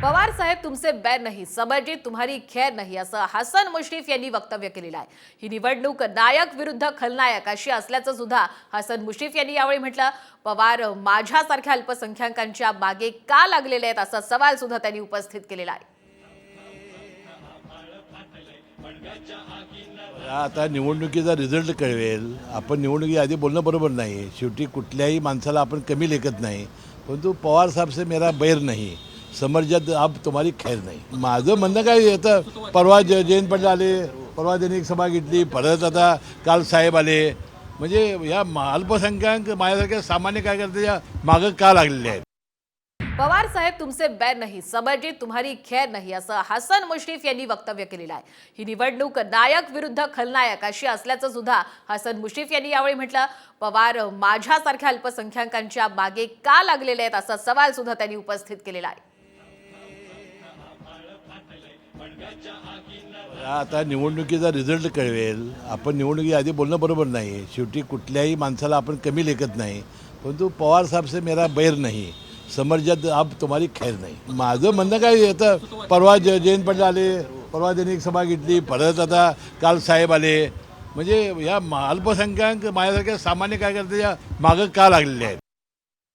पवार साहेब तुमचे बैर नहीं, समरजीत तुम्हारी खैर नहीं असं हसन मुश्रीफ यांनी वक्तव्य केलेलं आहे। ही निवडणूक नायक विरुद्ध खलनायक अशी असल्याचं सुद्धा हसन मुश्रीफ यांनी यावेळी म्हटलं। पवार माझ्यासारख्या अल्पसंख्याकांच्या मागे का लागलेले आहेत असा सवाल सुद्धा त्यांनी उपस्थित केलेला आहे। आता निवडणुकीचा रिझल्ट कळवेल। आपण निवडणुकी आधी बोलणं बरोबर नाही। शेवटी कुठल्याही माणसाला आपण कमी लेखत नाही, परंतु पवार साहेब से मेरा बैर नहीं, समरजत अब तुम्हारी खैर नाही। माझं म्हणणं काय आता परवा जयंत पाटील आले, परवा त्यांनी एक सभा घेतली, परत आता काल साहेब आले। म्हणजे या अल्पसंख्याक माझ्यासारख्या सामान्य कार्यकर्त्याच्या मागं का लागलेले आहेत। पवार साहेब तुमचे बैर नहीं, समरजीत तुम्हारी खैर नहीं असं हसन मुश्रीफ यांनी वक्तव्य केलेलं आहे। ही निवडणूक नायक विरुद्ध खलनायक अशी असल्याचं सुद्धा हसन मुश्रीफ यांनी यावेळी म्हटलं। पवार माझ्यासारख्या अल्पसंख्याकांच्या मागे का लागलेले आहेत असा सवाल सुद्धा त्यांनी उपस्थित केलेला आहे। आता निवडणुकीचा रिझल्ट कळवेल। आपण निवडणुकी आधी बोलणं बरोबर नाही। शेवटी कुठल्याही माणसाला आपण कमी लेखत नाही, परंतु पवार साहेब से मेरा बैर नहीं, समरजत अब तुम्हारी खैर नाही। माझं म्हणणं काय आता परवा जयंत पाटील आले, परवा त्यांनी एक सभा घेतली, परत आता काल साहेब आले। म्हणजे या अल्पसंख्याक माझ्यासारख्या सामान्य कार्यकर्त्याच्या मागं का लागलेले आहेत।